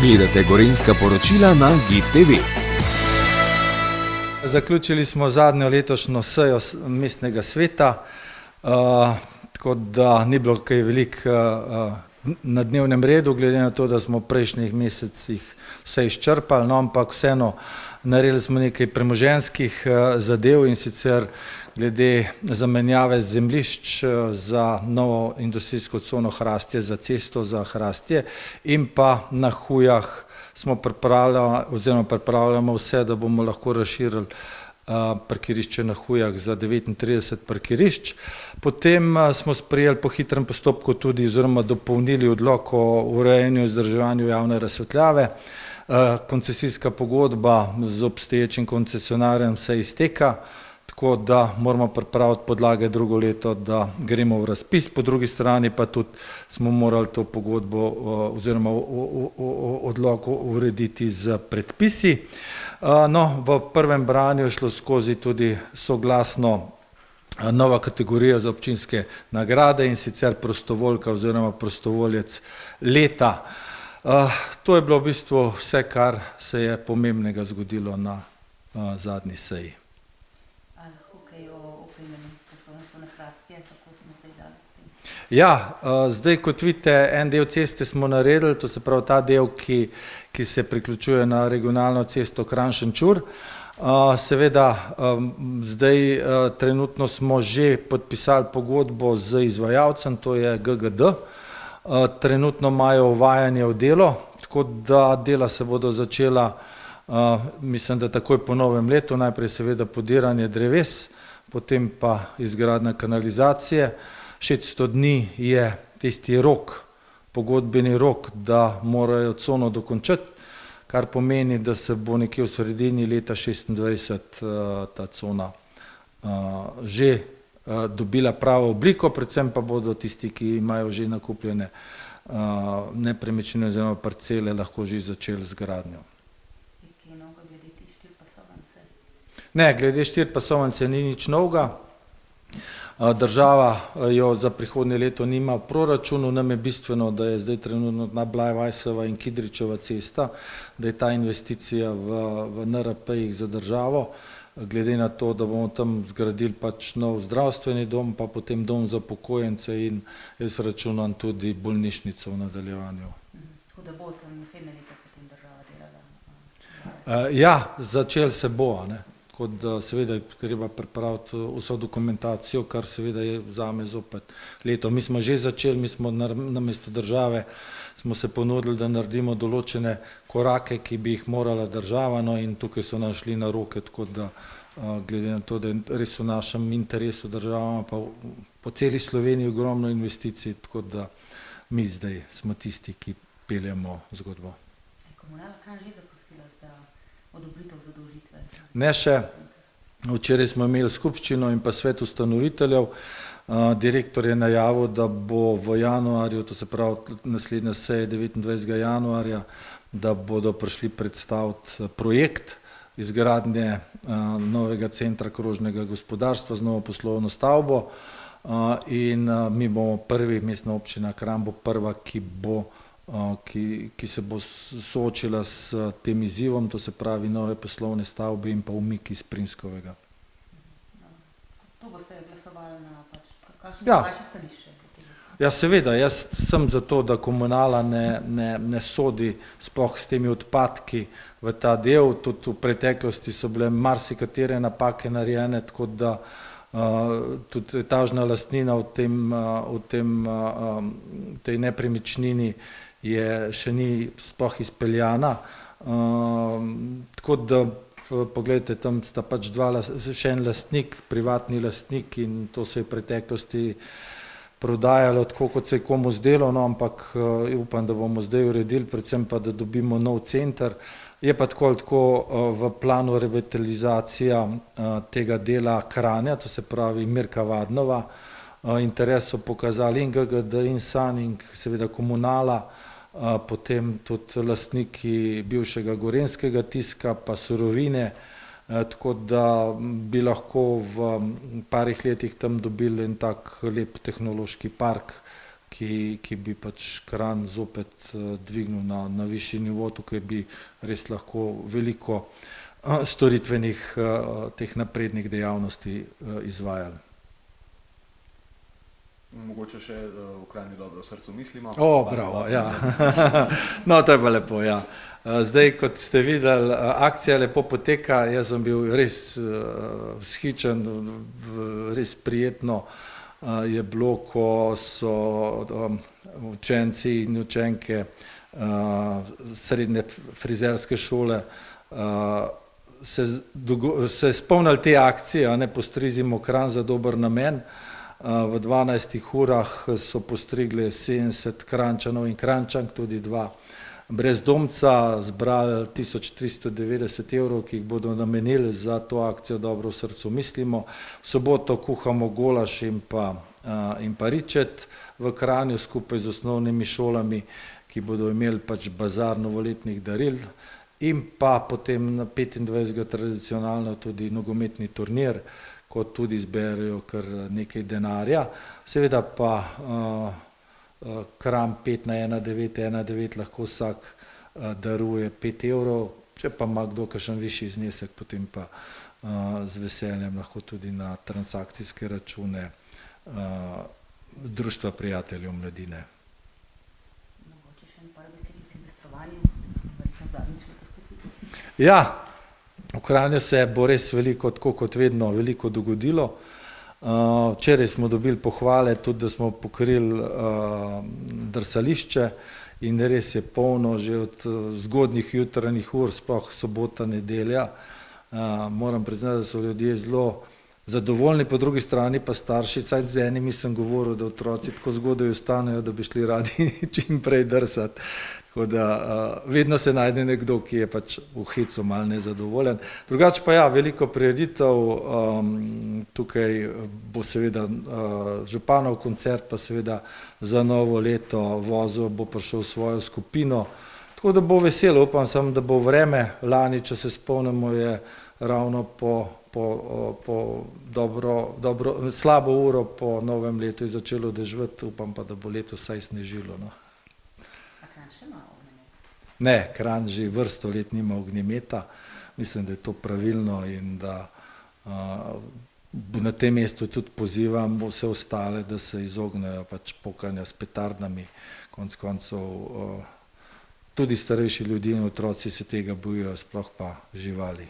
Gledate Gorenjska poročila na GIF TV. Zaključili smo zadnjo letošnjo sejo mestnega sveta, tako da ni bilo kaj veliko na dnevnem redu, glede na to, da smo v prejšnjih mesecih vse izčrpali, no, ampak vseeno naredili smo nekaj premoženjskih zadev, in sicer glede zamenjave zemljišč za novo industrijsko cono Hrastje, za cesto za Hrastje, in pa na Hujah smo pripravljamo vse, da bomo lahko razširili parkirišče na Hujah za 39 parkirišč. Potem smo sprejeli po hitrem postopku tudi oziroma dopolnili odlok o urejanju in vzdrževanju javne razsvetljave. Koncesijska pogodba z obstoječim koncesionarjem se izteka, tako da moramo pripraviti podlage drugo leto, da gremo v razpis. Po drugi strani pa tudi smo morali to pogodbo oziroma odlok urediti z predpisi. No, v prvem branju je šlo skozi tudi soglasno nova kategorija za občinske nagrade, in sicer prostovoljka oziroma prostovoljec leta. To je bilo v bistvu vse, kar se je pomembnega zgodilo na zadnji seji. Ja, zdaj kot vidite, en del ceste smo naredili, to se pravi ta del, ki se priključuje na regionalno cesto Kranj-Šenčur. Seveda, zdaj trenutno smo že podpisali pogodbo z izvajalcem, to je GGD. Trenutno imajo uvajanje v delo, tako da dela se bodo začela, mislim, da takoj po novem letu, najprej seveda podiranje dreves, potem pa izgradnja kanalizacije. 600 dni je tisti rok, pogodbeni rok, da morajo cono dokončati, kar pomeni, da se bo nekje v sredini leta 2026 ta cona že dobila pravo obliko, predvsem pa bodo tisti, ki imajo že nakupljene nepremičnine oziroma parcele, lahko že začeli z gradnjo. Ne, glede štiripasovnice ni nič novega. Država jo za prihodnje leto nima v proračunu, nam je bistveno, da je zdaj trenutno na Blajvajsova in Kidričeva cesta, da je ta investicija v NRP-jih za državo, glede na to, da bomo tam zgradili pač nov zdravstveni dom, pa potem dom za upokojence in jaz računam tudi bolnišnico v nadaljevanju. Tako da bo tam naslednje leto potem država delala? Ja, začel se bo, ne. Tako da seveda je treba pripraviti vso dokumentacijo, kar seveda je zame zopet leto. Mi smo že začeli, mi smo namesto države smo se ponudili, da naredimo določene korake, ki bi jih morala država, no, in tukaj so nam šli na roke, tako da glede na to, da je res v našem interesu država, pa po celi Sloveniji ogromno investicij, tako da mi zdaj smo tisti, ki peljemo zgodbo. Je Komunala Kranj že zaprosila za odobritev zadolžitve? Ne še, včeraj smo imeli skupščino in pa svet ustanoviteljev. Direktor je najavil, da bo v januarju, to se pravi naslednja seja 29. januarja, da bodo prišli predstaviti projekt izgradnje novega centra krožnega gospodarstva z novo poslovno stavbo, in mi bomo prvi, mestna občina Kranj bo prva, ki se bo soočila s tem izzivom, to se pravi nove poslovne stavbe in pa umik iz Prinskovega. To boste glasovali na kakšno vaše stališče? Ja, seveda, jaz sem za to, da Komunala ne sodi sploh s temi odpadki v ta del, tudi v preteklosti so bile marsikatere napake narejene, tako da tudi etažna lastnina v tej nepremičnini še ni sploh izpeljana, tako da pogledajte, tam sta pač še en lastnik, privatni lastnik, in to se je v preteklosti prodajalo tako, kot se je komu zdelo, no, ampak upam, da bomo zdaj uredili, predvsem pa, da dobimo nov center. Je pa tako v planu revitalizacija tega dela Kranja, to se pravi Mirka Vadnova. Interes so pokazali in GGD in SAN in seveda Komunala, potem tudi lastniki bivšega Gorenjskega tiska, pa Surovine, tako da bi lahko v parih letih tam dobili en tak lep tehnološki park, ki bi pač Kranj zopet dvignil na višji nivo, tukaj bi res lahko veliko storitvenih teh naprednih dejavnosti izvajali. Mogoče še v Kranju dobro v srcu mislimo. Bravo, ja. No, to je pa lepo, ja. Zdaj, kot ste videli, akcija lepo poteka, jaz sem bil res vzhičen, res prijetno je bilo, ko so učenci in učenke srednje frizerske šole se spomnili te akcije, Postrizimo Kranj za dober namen. V 12 urah so postrigli 70 Kranjčanov in Kranjčank, tudi 2 brezdomca, zbrali 1390 evrov, ki jih bodo namenili za to akcijo Dobro v srcu mislimo. V soboto kuhamo golaž in pa ričet v Kranju skupaj z osnovnimi šolami, ki bodo imeli pač bazar novoletnih daril, in pa potem na 25. tradicionalno tudi nogometni turnir, ko tudi zberejo kar nekaj denarja. Seveda pa Kranj 5×1919 lahko vsak daruje 5 evrov, če pa ima kdo kakšen višji znesek, potem pa z veseljem lahko tudi na transakcijske račune Društva prijateljev mladine. Mogoče še en par besed o silvestrovanju, verjetno zadnjič letos tudi. Ja, v Kranju se bo res veliko, tako kot vedno, veliko dogodilo. Včeraj smo dobili pohvale tudi, da smo pokrili drsališče in res je polno že od zgodnjih jutranjih ur, sploh sobota, nedelja. Moram priznati, da so ljudje zelo zadovoljni, po drugi strani pa starši, saj z enimi sem govoril, da otroci tako zgodaj vstanejo, da bi šli radi čim prej drsati. Tako da vedno se najde nekdo, ki je pač v hecu malo nezadovoljen. Drugače pa ja, veliko prireditev, tukaj bo seveda županov koncert, pa seveda za novo leto vozil bo prišel v svojo skupino. Tako da bo veselo, upam samo, da bo vreme. Lani, če se spomnimo, je ravno po slabo uro po novem letu je začelo deževati, upam pa, da bo letos vsaj snežilo. Ne, Kranj že vrsto let nima ognjemeta, mislim, da je to pravilno in da na tem mestu tudi pozivam vse ostale, da se izognejo pač pokanja s petardami, konec koncev tudi starejši ljudje in otroci se tega bojijo, sploh pa živali.